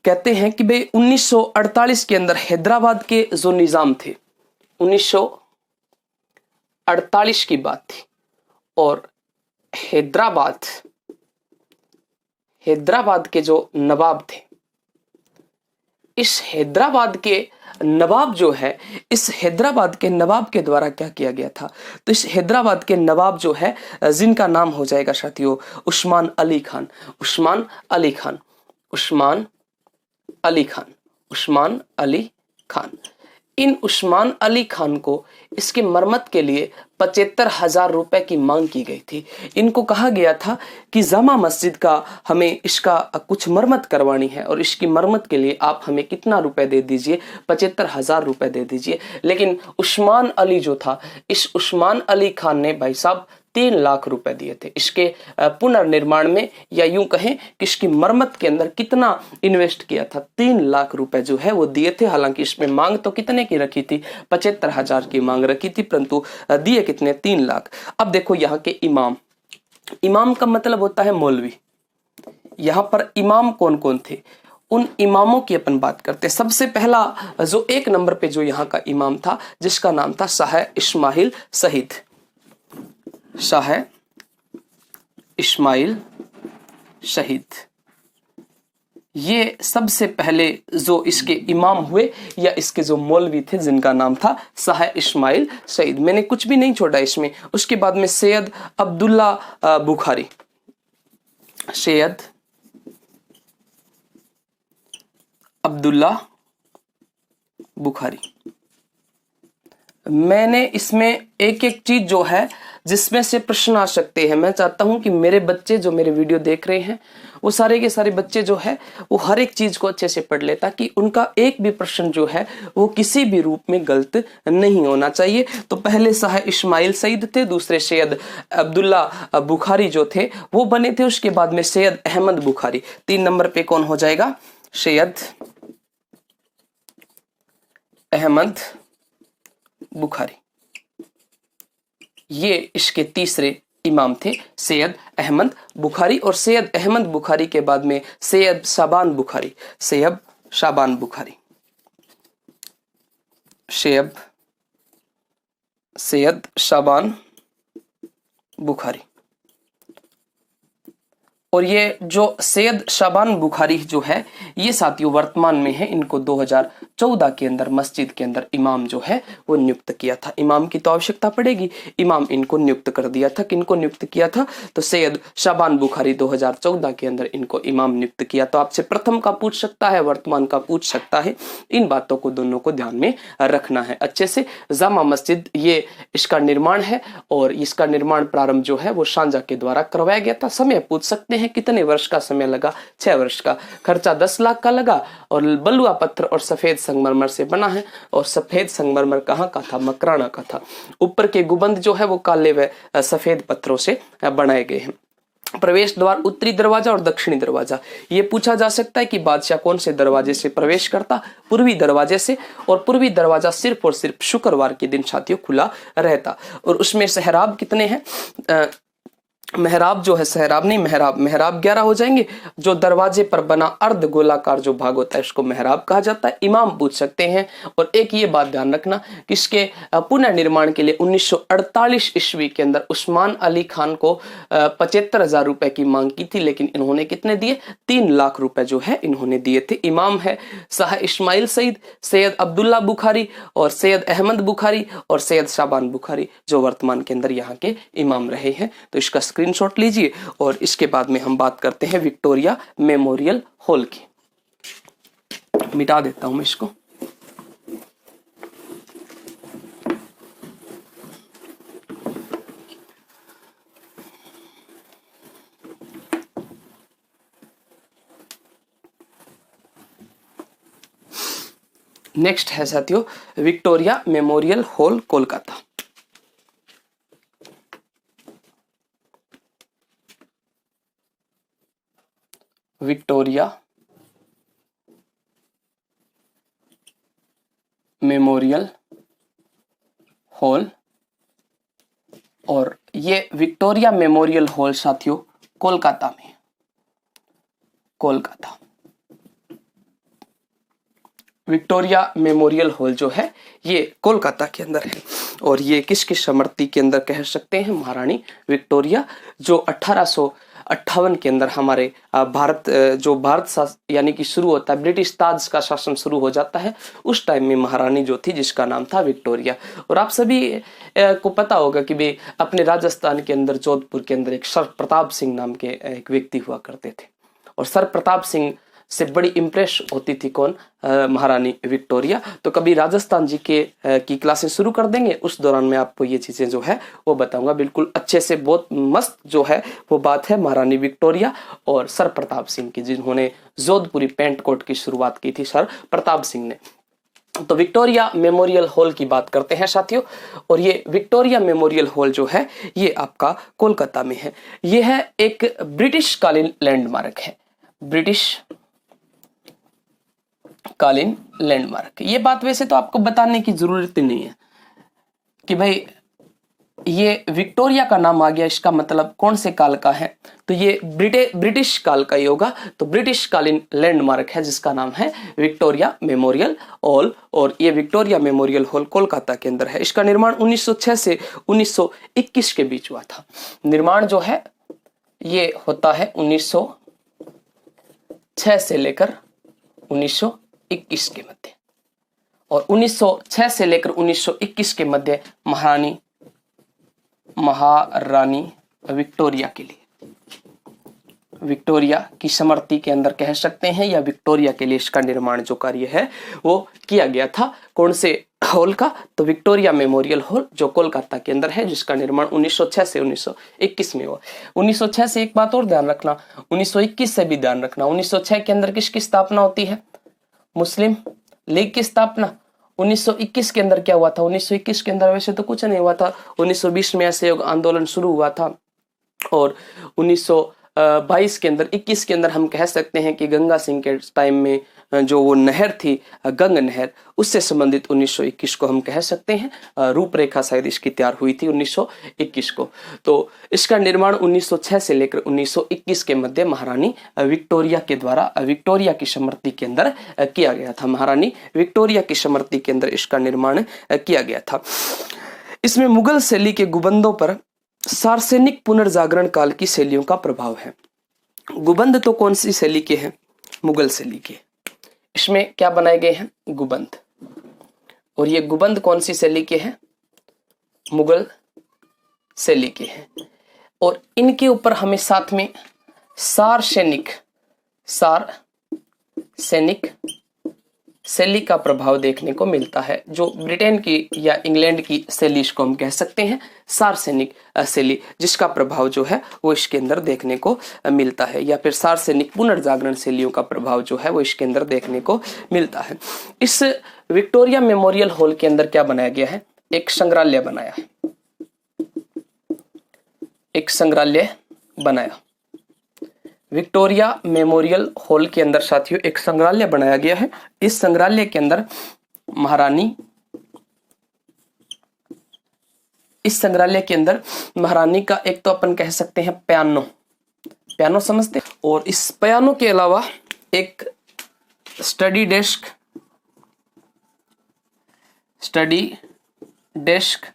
कहते हैं कि भाई 1948 के अंदर हैदराबाद के जो निजाम थे, 1948 की बात थी, और हैदराबाद के जो नवाब थे, इस हैदराबाद के नवाब जो है, इस हैदराबाद के नवाब के द्वारा क्या किया गया था? तो इस हैदराबाद के नवाब जो है, जिनका नाम हो जाएगा साथियों उस्मान अली खान। इन उस्मान अली खान को इसकी मरम्मत के लिए 75,000 रुपए की मांग की गई थी। इनको कहा गया था कि जामा मस्जिद का हमें इसका कुछ मरम्मत करवानी है, और इसकी मरम्मत के लिए आप हमें कितना रुपए दे दीजिए? 75,000 रुपए दे दीजिए। लेकिन उस्मान अली जो था, इस उस्मान अली खान ने भाई साहब 3 लाख रुपए दिए थे इसके पुनर्निर्माण में, या यूं कहें कि इसकी मरम्मत के अंदर कितना इन्वेस्ट किया था? 3 लाख रुपए जो है वो दिए थे। हालांकि इसमें मांग तो कितने की रखी थी? 75,000 की मांग रखी थी, परंतु दिए कितने? 3 लाख। अब देखो यहाँ के इमाम का मतलब होता है मौलवी। यहाँ पर इमाम कौन कौन थे? उन इमामों की अपन बात करते हैं। सबसे पहला जो 1 नंबर पे जो यहाँ का इमाम था, जिसका नाम था शाह इस्माइल शहीद। ये सबसे पहले जो इसके इमाम हुए, या इसके जो मौलवी थे, जिनका नाम था शाह इस्माइल शहीद। मैंने कुछ भी नहीं छोड़ा इसमें। उसके बाद में सैयद अब्दुल्ला बुखारी। मैंने इसमें एक एक चीज जो है जिसमें से प्रश्न आ सकते हैं, मैं चाहता हूं कि मेरे बच्चे जो मेरे वीडियो देख रहे हैं, वो सारे के सारे बच्चे जो है वो हर एक चीज को अच्छे से पढ़ ले, ताकि उनका एक भी प्रश्न जो है वो किसी भी रूप में गलत नहीं होना चाहिए। तो पहले शाह इस्माइल शहीद थे, दूसरे सैयद अब्दुल्ला बुखारी जो थे वो बने थे, उसके बाद में सैयद अहमद बुखारी। 3 नंबर पे कौन हो जाएगा? सैयद अहमद बुखारी। ये इसके तीसरे इमाम थे, सैयद अहमद बुखारी। और सैयद अहमद बुखारी के बाद में सैयद शाबान बुखारी। बुखारी। और ये जो सैयद शाबान बुखारी जो है ये साथियों वर्तमान में है, इनको 2014 के अंदर मस्जिद के अंदर इमाम जो है वो नियुक्त किया था। इमाम की तो आवश्यकता पड़ेगी, इमाम इनको नियुक्त कर दिया था। किनको नियुक्त किया था? तो सैयद शाबान बुखारी 2014 के अंदर इनको इमाम नियुक्त किया। तो आपसे प्रथम का पूछ सकता है, वर्तमान का पूछ सकता है, इन बातों को दोनों को ध्यान में रखना है अच्छे से। जामा मस्जिद ये इसका निर्माण है और इसका निर्माण प्रारंभ जो है वो शाहजहां के द्वारा करवाया गया था। समय पूछ सकते हैं कितने वर्ष का समय लगा? 6 वर्ष का। खर्चा 10 लाख का लगा और बलुआ पत्थर और सफेद संगमरमर से बना है। और सफेद संगमरमर कहाँ का था? मकराना का था। ऊपर के गुंबद जो है वो काले व सफेद पत्थरों से बनाए गए हैं। प्रवेश द्वार उत्तरी दरवाजा और दक्षिणी दरवाजा। ये पूछा जा सकता है कि बादशाह कौन से दरवाजे से प्रवेश करता? पूर्वी दरवाजे से। और पूर्वी दरवाजा सिर्फ और सिर्फ शुक्रवार के दिन साथियों खुला रहता। और उसमें सहराब कितने हैं? मेहराब जो है, सहराब नहीं मेहराब 11 हो जाएंगे। जो दरवाजे पर बना अर्ध गोलाकार जो भाग होता है उसको मेहराब कहा जाता है। इमाम पूछ सकते हैं। और एक ये बात ध्यान रखना कि इसके पुनर्निर्माण के लिए 1948 ईस्वी के अंदर उस्मान अली खान को 75,000 रुपए की मांग की थी, लेकिन इन्होंने कितने दिए? 3 लाख रुपए जो है इन्होंने दिए थे। इमाम है शाह इस्माइल सईद, सैयद अब्दुल्ला बुखारी और सैयद अहमद बुखारी और सैयद शाबान बुखारी जो वर्तमान के अंदर यहाँ के इमाम रहे हैं। तो इसका स्क्रीनशॉट लीजिए। और इसके बाद में हम बात करते हैं विक्टोरिया मेमोरियल हॉल की। मिटा देता हूं मैं इसको। नेक्स्ट है साथियों Victoria memorial hall Kolkata. Victoria memorial hall. और ये विक्टोरिया मेमोरियल हॉल साथियों कोलकाता में, कोलकाता। विक्टोरिया मेमोरियल हॉल जो है ये कोलकाता के अंदर है। और ये किसकी स्मृति के अंदर कह सकते हैं? महारानी विक्टोरिया, जो 1858 के अंदर हमारे भारत यानी कि शुरू होता है, ब्रिटिश ताज का शासन शुरू हो जाता है, उस टाइम में महारानी जो थी जिसका नाम था विक्टोरिया। और आप सभी को पता होगा कि वे अपने राजस्थान के अंदर जोधपुर के अंदर एक सर प्रताप सिंह नाम के एक व्यक्ति हुआ करते थे। और सर प्रताप सिंह से बड़ी इम्प्रेस होती थी कौन? महारानी विक्टोरिया। तो कभी राजस्थान जी के की क्लासें शुरू कर देंगे, उस दौरान मैं आपको ये चीजें जो है वो बताऊंगा बिल्कुल अच्छे से। बहुत मस्त जो है वो बात है महारानी विक्टोरिया और सर प्रताप सिंह की, जिन्होंने जोधपुरी पेंट कोट की शुरुआत की थी सर प्रताप सिंह ने। तो विक्टोरिया मेमोरियल हॉल की बात करते हैं साथियों। और ये विक्टोरिया मेमोरियल हॉल जो है ये आपका कोलकाता में है। ये है एक ब्रिटिश कालीन लैंडमार्क है, ब्रिटिश कालीन लैंडमार्क। ये बात वैसे तो आपको बताने की जरूरत ही नहीं है कि भाई ये विक्टोरिया का नाम आ गया, इसका मतलब कौन से काल का है? तो ये ब्रिटिश काल का ही होगा। तो ब्रिटिश कालीन लैंडमार्क है जिसका नाम है विक्टोरिया मेमोरियल हॉल। और ये विक्टोरिया मेमोरियल हॉल कोलकाता के अंदर है। इसका निर्माण 1906 से 1921 के बीच हुआ था। निर्माण जो है ये होता है 1906 से लेकर 1921 के मध्य। और 1906 से लेकर 1921 के मध्य महारानी विक्टोरिया के लिए, विक्टोरिया की स्मृति के अंदर कह सकते हैं, या विक्टोरिया के लिए इसका निर्माण जो कार्य है वो किया गया था। कौन से हॉल का? तो विक्टोरिया मेमोरियल हॉल जो कोलकाता के अंदर है, जिसका निर्माण 1906 से 1921 में हुआ। 1906 से एक बात और ध्यान रखना, 1921 से भी ध्यान रखना। 1906 के अंदर किसकी स्थापना होती है? मुस्लिम लीग की स्थापना। 1921 के अंदर क्या हुआ था? 1921 के अंदर वैसे तो कुछ नहीं हुआ था। 1920 में असहयोग आंदोलन शुरू हुआ था। और 1922 के अंदर 21 के अंदर हम कह सकते हैं कि गंगा सिंह के टाइम में जो वो नहर थी गंग नहर, उससे संबंधित 1921 को हम कह सकते हैं। रूपरेखा शायद इसकी तैयार हुई थी 1921 को। तो इसका निर्माण 1906 से लेकर 1921 के मध्य महारानी विक्टोरिया के द्वारा विक्टोरिया की स्मृति के अंदर किया गया था। महारानी विक्टोरिया की स्मृति के अंदर इसका निर्माण किया गया था। इसमें मुगल शैली के गुंबदों पर सार्वजनिक पुनर्जागरण काल की शैलियों का प्रभाव है। गुबंध तो कौन सी शैली के हैं? मुगल शैली के। इसमें क्या बनाए गए हैं? गुबंध। और ये गुबंध कौन सी शैली के हैं? मुगल शैली के हैं। और इनके ऊपर हमें साथ में सार्वजनिक शैली का प्रभाव देखने को मिलता है। जो ब्रिटेन की या इंग्लैंड की शैली इसको हम कह सकते हैं सार्वजनिक शैली, जिसका प्रभाव जो है वो इसके अंदर देखने को मिलता है, या फिर सार्वजनिक पुनर्जागरण शैलियों का प्रभाव जो है वो इसके अंदर देखने को मिलता है। इस विक्टोरिया मेमोरियल हॉल के अंदर क्या बनाया गया है? एक संग्रहालय बनाया है। एक संग्रहालय बनाया विक्टोरिया मेमोरियल हॉल के अंदर साथियों एक संग्रहालय बनाया गया है। इस संग्रहालय के अंदर महारानी का एक तो अपन कह सकते हैं पियानो समझते हैं, और इस पियानो के अलावा एक स्टडी डेस्क,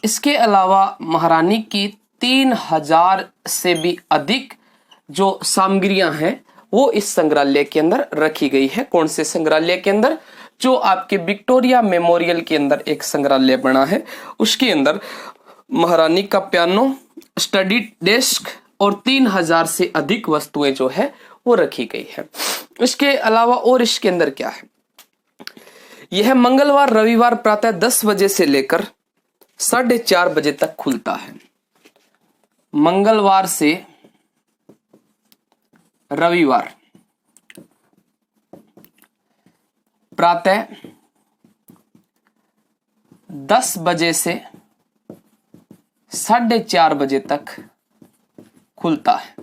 इसके अलावा महारानी की 3000 से भी अधिक जो सामग्रियां हैं वो इस संग्रहालय के अंदर रखी गई है। कौन से संग्रहालय के अंदर? जो आपके विक्टोरिया मेमोरियल के अंदर एक संग्रहालय बना है, उसके अंदर महारानी का पियानो, स्टडी डेस्क और 3000 से अधिक वस्तुएं जो है वो रखी गई है। इसके अलावा और इसके अंदर क्या है? यह मंगलवार रविवार प्रातः 10 बजे से लेकर 4:30 बजे तक खुलता है। मंगलवार से रविवार प्रातः 10 बजे से 4:30 बजे तक खुलता है।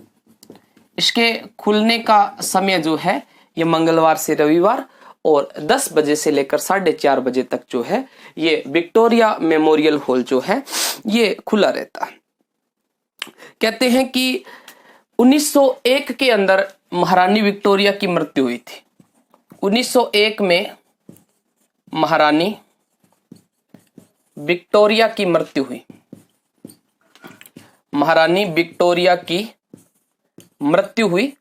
इसके खुलने का समय जो है ये मंगलवार से रविवार और 10 बजे से लेकर 4:30 बजे तक जो है ये विक्टोरिया मेमोरियल हॉल जो है ये खुला रहता है। कहते हैं कि 1901 के अंदर महारानी विक्टोरिया की मृत्यु हुई थी। 1901 में महारानी विक्टोरिया की मृत्यु हुई। महारानी विक्टोरिया की मृत्यु हुई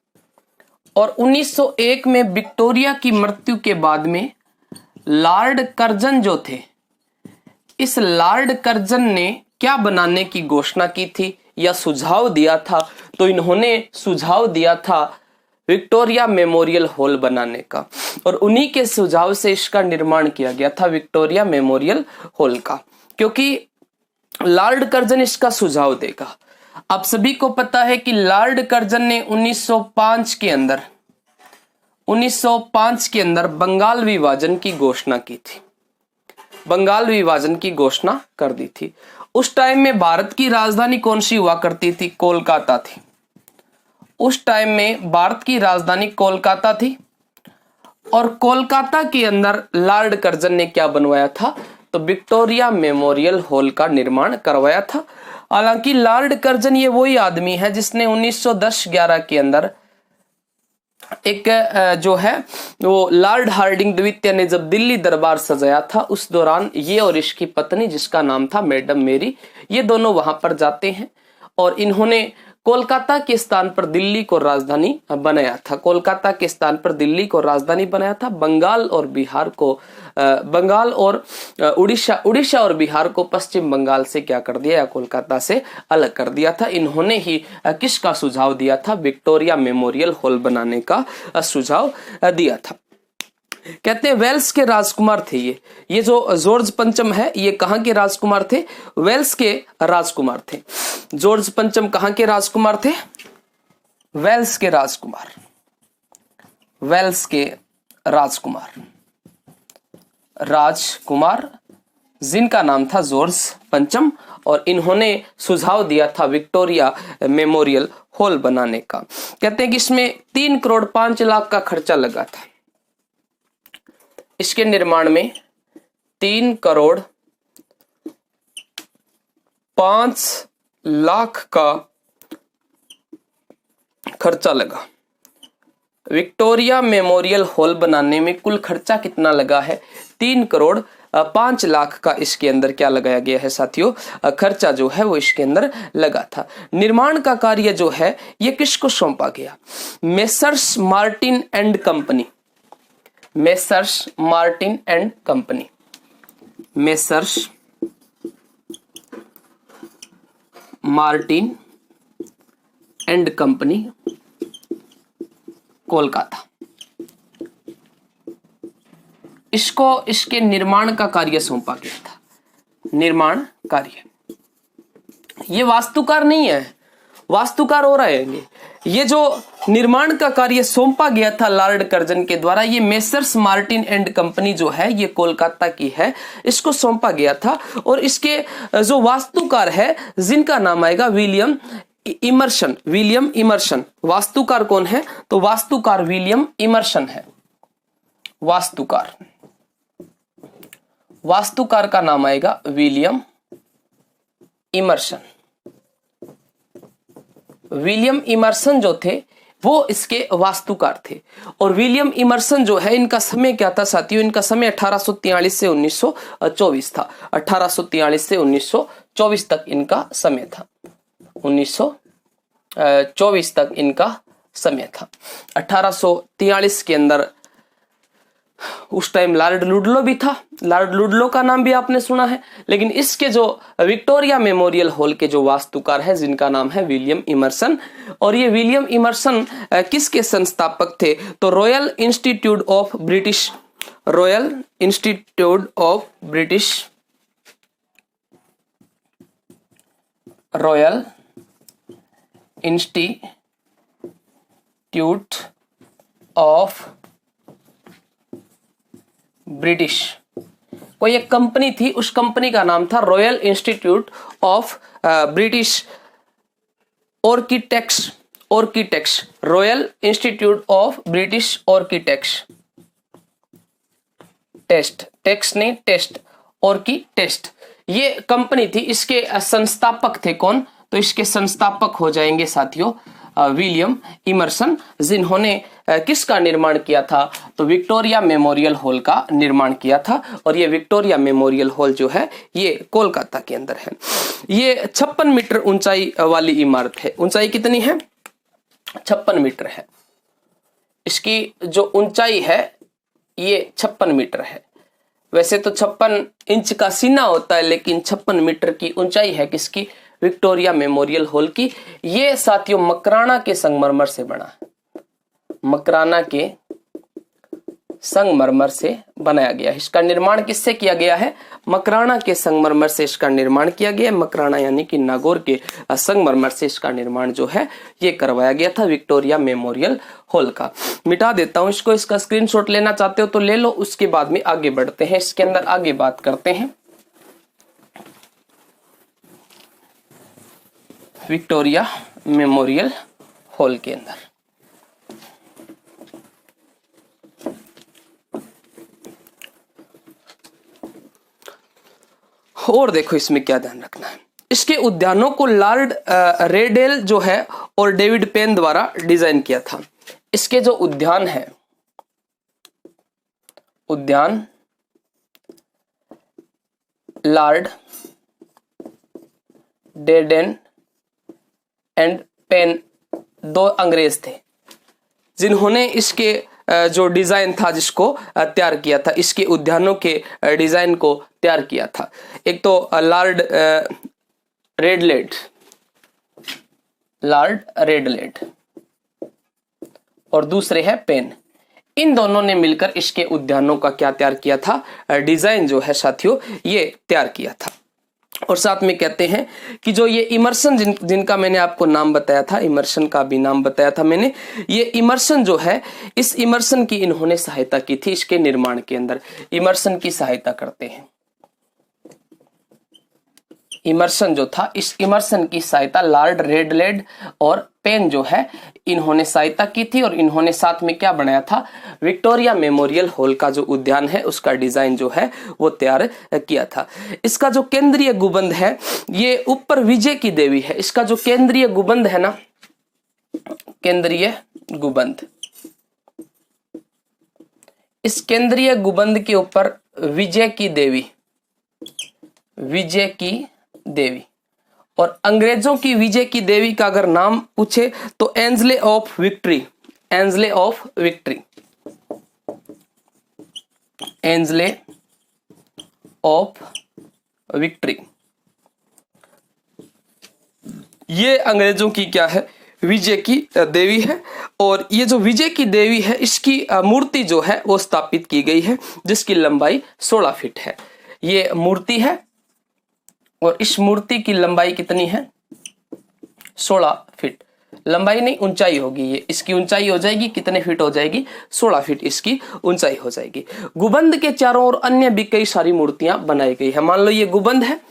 और 1901 में विक्टोरिया की मृत्यु के बाद में लॉर्ड कर्जन जो थे, इस लॉर्ड कर्जन ने क्या बनाने की घोषणा की थी या सुझाव दिया था? तो इन्होंने सुझाव दिया था विक्टोरिया मेमोरियल हॉल बनाने का, और उन्हीं के सुझाव से इसका निर्माण किया गया था विक्टोरिया मेमोरियल हॉल का, क्योंकि लॉर्ड कर्जन इसका सुझाव देगा। आप सभी को पता है कि लॉर्ड कर्जन ने 1905 के अंदर बंगाल विभाजन की घोषणा की थी। बंगाल विभाजन की घोषणा कर दी थी। उस टाइम में भारत की राजधानी कौन सी हुआ करती थी? कोलकाता थी। उस टाइम में भारत की राजधानी कोलकाता थी और कोलकाता के अंदर लॉर्ड कर्जन ने क्या बनवाया था? तो विक्टोरिया मेमोरियल हॉल का निर्माण करवाया था। हालांकि लॉर्ड कर्जन ये वही आदमी है जिसने 1910-11 के अंदर एक जो है वो लॉर्ड हार्डिंग द्वितीय ने जब दिल्ली दरबार सजाया था, उस दौरान ये और इसकी पत्नी जिसका नाम था मैडम मेरी, ये दोनों वहां पर जाते हैं और इन्होंने कोलकाता के स्थान पर दिल्ली को राजधानी बनाया था। कोलकाता के स्थान पर दिल्ली को राजधानी बनाया था। बंगाल और उड़ीसा और बिहार को पश्चिम बंगाल से क्या कर दिया, या कोलकाता से अलग कर दिया था। इन्होंने ही किसका सुझाव दिया था? विक्टोरिया मेमोरियल हॉल बनाने का सुझाव दिया था। कहते हैं वेल्स के राजकुमार थे ये जो जॉर्ज पंचम है, ये कहां के राजकुमार थे? वेल्स के राजकुमार थे। जॉर्ज पंचम कहां के राजकुमार थे? वेल्स के राजकुमार। वेल्स के राजकुमार जिनका नाम था जॉर्ज पंचम, और इन्होंने सुझाव दिया था विक्टोरिया मेमोरियल हॉल बनाने का। कहते हैं कि इसमें 3 करोड़ 5 लाख का खर्चा लगा था। इसके निर्माण में 3 करोड़ 5 लाख का खर्चा लगा। विक्टोरिया मेमोरियल हॉल बनाने में कुल खर्चा कितना लगा है? 3 करोड़ 5 लाख का इसके अंदर क्या लगाया गया है साथियों, खर्चा जो है वो इसके अंदर लगा था। निर्माण का कार्य जो है ये किसको सौंपा गया, messrs Martin and company, messrs Martin and company, messrs Martin and company Kolkata, इसको इसके निर्माण का कार्य सौंपा गया था। निर्माण कार्य, ये वास्तुकार नहीं है, वास्तुकार हो रहे हैं ये जो निर्माण का कार्य सौंपा गया था लॉर्ड कर्जन के द्वारा, ये मेसर्स मार्टिन एंड कंपनी जो है ये कोलकाता की है, इसको सौंपा गया था। और इसके जो वास्तुकार है जिनका नाम आएगा विलियम इमर्सन, विलियम इमर्सन। वास्तुकार कौन है, तो वास्तुकार विलियम इमर्सन है। वास्तुकार, वास्तुकार का नाम आएगा विलियम इमर्सन। विलियम इमर्सन जो थे वो इसके वास्तुकार थे। और विलियम इमर्सन जो है इनका समय क्या था साथियों, इनका समय 1843 से 1924 था। 1843 से 1924 तक इनका समय था। 1924 तक इनका समय था। 1843 के अंदर उस टाइम लॉर्ड लुडलो भी था। लॉर्ड लुडलो का नाम भी आपने सुना है। लेकिन इसके जो विक्टोरिया मेमोरियल हॉल के जो वास्तुकार है जिनका नाम है विलियम इमर्सन। और ये विलियम इमर्सन किसके संस्थापक थे, तो royal institute of British, royal institute of British, royal institute of British, कोई एक कंपनी थी, उस कंपनी का नाम था royal institute of British architects, architects, royal institute of British architects, test, text नहीं टेस्ट, आर्किटेक्ट, ये कंपनी थी। इसके संस्थापक थे कौन, तो इसके संस्थापक हो जाएंगे साथियों विलियम इमर्सन, जिन्होंने किसका निर्माण किया था, तो विक्टोरिया मेमोरियल हॉल का निर्माण किया था। और ये विक्टोरिया मेमोरियल हॉल जो है ये कोलकाता के अंदर है। ये 56 मीटर ऊंचाई वाली इमारत है। ऊंचाई कितनी है, 56 मीटर है। इसकी जो ऊंचाई है ये 56 मीटर है। वैसे तो 56 इंच का सीना होता है, लेकिन 56 मीटर की ऊंचाई है किसकी, विक्टोरिया मेमोरियल हॉल की। ये साथियों मकराना के संगमरमर से बना है, मकराना के संगमरमर से बनाया गया है। इसका निर्माण किससे किया गया है, मकराना के संगमरमर से इसका निर्माण किया गया है। मकराना यानी कि नागौर के संगमरमर से इसका निर्माण जो है ये करवाया गया था विक्टोरिया मेमोरियल हॉल का। मिटा देता हूं इसको, इसका स्क्रीनशॉट लेना चाहते हो तो ले लो, उसके बाद में आगे बढ़ते हैं, इसके अंदर आगे बात करते हैं। विक्टोरिया मेमोरियल हॉल के अंदर और देखो इसमें क्या ध्यान रखना है। इसके उद्यानों को लॉर्ड रेडेल जो है और डेविड पेन द्वारा डिजाइन किया था। इसके जो उद्यान है, उद्यान लॉर्ड डेडेन एंड पेन, दो अंग्रेज थे जिन्होंने इसके जो डिजाइन था जिसको तैयार किया था, इसके उद्यानों के डिजाइन को तैयार किया था। एक तो लॉर्ड रेडलेड, लॉर्ड रेडलेड और दूसरे है पेन। इन दोनों ने मिलकर इसके उद्यानों का क्या तैयार किया था, डिजाइन जो है साथियों ये तैयार किया था। और साथ में कहते हैं कि जो ये इमर्सन जिनका मैंने आपको नाम बताया था, इमर्सन का भी नाम बताया था मैंने, ये इमर्सन जो है, इस इमर्सन की इन्होंने सहायता की थी इसके निर्माण के अंदर। इमर्सन की सहायता करते हैं, इमर्सन जो था, इस इमर्सन की सहायता लॉर्ड रेडलेड और पेन जो है इन्होंने सहायता की थी। और इन्होंने साथ में क्या बनाया था, विक्टोरिया मेमोरियल हॉल का जो उद्यान है उसका डिजाइन जो है वो तैयार किया था। इसका जो केंद्रीय गुंबद है ये ऊपर विजय की देवी है। इसका जो केंद्रीय गुंबद है ना, केंद्रीय गुंबद, इस केंद्रीय गुंबद के ऊपर विजय की देवी, विजय की देवी। और अंग्रेजों की विजय की देवी का अगर नाम पूछे तो angel of victory, angel of victory, angel of victory. ये अंग्रेजों की क्या है, विजय की देवी है। और ये जो विजय की देवी है इसकी मूर्ति जो है वो स्थापित की गई है, जिसकी लंबाई 16 फीट है। ये मूर्ति है और इस मूर्ति की लंबाई कितनी है, 16 फीट। लंबाई नहीं, ऊंचाई होगी ये, इसकी ऊंचाई हो जाएगी कितने फीट हो जाएगी, 16 फीट इसकी ऊंचाई हो जाएगी। गुबंद के चारों ओर अन्य भी कई सारी मूर्तियां बनाई गई है। मान लो ये गुबंद है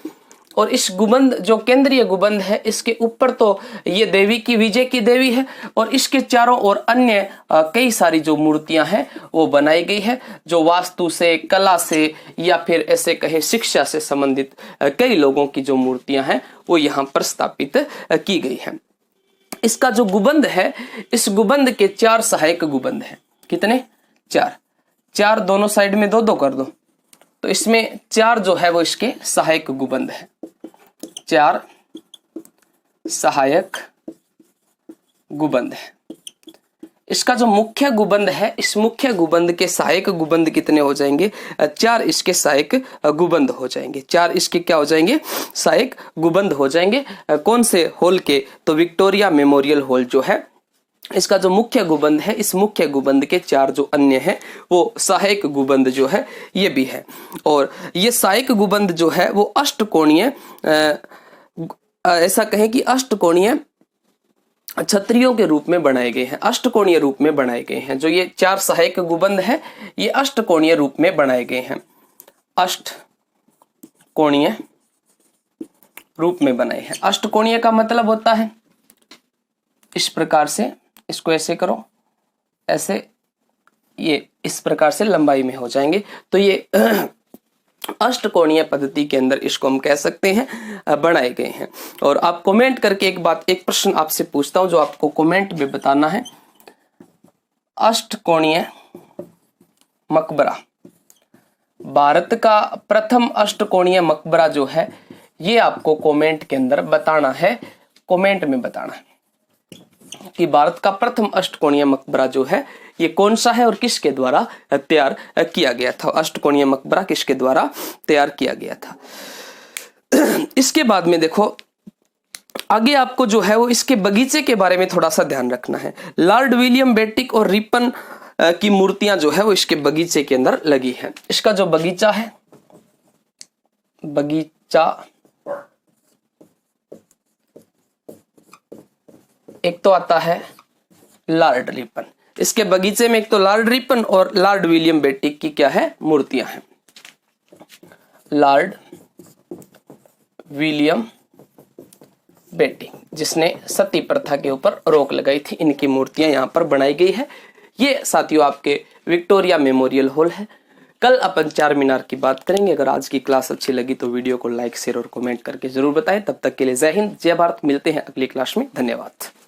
और इस गुबंद जो केंद्रीय गुबंद है इसके ऊपर तो ये देवी की, विजय की देवी है, और इसके चारों ओर अन्य कई सारी जो मूर्तियां हैं वो बनाई गई है, जो वास्तु से, कला से या फिर ऐसे कहें शिक्षा से संबंधित कई लोगों की जो मूर्तियां हैं वो यहाँ पर स्थापित की गई है। इसका जो गुबंद है, इस गुबंद के 4 सहायक गुबंद हैं। कितने, 4, 4 दोनों साइड में 2-2 कर दो, तो इसमें 4 जो है वो इसके सहायक गुबंद है, 4 सहायक गुबंद है। इसका जो मुख्य गुबंद है, इस मुख्य गुबंद के सहायक गुबंद कितने हो जाएंगे, 4 इसके सहायक गुबंद हो जाएंगे, 4 इसके क्या हो जाएंगे, सहायक गुबंद हो जाएंगे। कौन से हॉल के, तो विक्टोरिया मेमोरियल हॉल जो है इसका जो मुख्य गुबंद है, इस मुख्य गुबंद के 4 जो अन्य हैं वो सहायक गुबंद जो है ये भी है। और ये सहायक गुबंद जो है वो अष्टकोणीय, ऐसा कहें कि अष्टकोणीय छतरियों के रूप में बनाए गए हैं, अष्टकोणीय रूप में बनाए गए हैं। जो ये 4 सहायक गुबंद है ये अष्टकोणीय रूप में बनाए गए हैं, अष्टकोणीय रूप में बनाए हैं। अष्टकोणीय का मतलब होता है इस प्रकार से, इसको ऐसे करो, ऐसे, ये इस प्रकार से लंबाई में हो जाएंगे। तो ये अष्टकोणीय पद्धति के अंदर इसको हम कह सकते हैं बनाए गए हैं। और आप कमेंट करके एक प्रश्न आपसे पूछता हूं जो आपको कमेंट में बताना है। अष्टकोणीय मकबरा, भारत का प्रथम अष्टकोणीय मकबरा जो है ये आपको कमेंट के अंदर बताना है, कमेंट में बताना है कि भारत का प्रथम अष्टकोणीय मकबरा जो है ये कौन सा है और किसके द्वारा तैयार किया गया था। अष्टकोणीय मकबरा किसके द्वारा तैयार किया गया था। इसके बाद में देखो आगे आपको जो है वो इसके बगीचे के बारे में थोड़ा सा ध्यान रखना है। लॉर्ड विलियम बेटिक और रिपन की मूर्तियां जो है वो इसके बगीचे के अंदर लगी है। इसका जो बगीचा है, बगीचा एक तो आता है लॉर्ड रिपन, इसके बगीचे में एक तो लॉर्ड रिपन और लॉर्ड विलियम बेटिक की क्या है, मूर्तियां हैं। लॉर्ड विलियम बेटिक जिसने सती प्रथा के ऊपर रोक लगाई थी, इनकी मूर्तियां यहां पर बनाई गई है। ये साथियों आपके विक्टोरिया मेमोरियल हॉल है। कल अपन 4 मीनार की बात करेंगे। अगर आज की क्लास अच्छी लगी तो वीडियो को लाइक, शेयर और कमेंट करके जरूर बताएं। तब तक के लिए जय हिंद, जय भारत। मिलते हैं अगली क्लास में। धन्यवाद।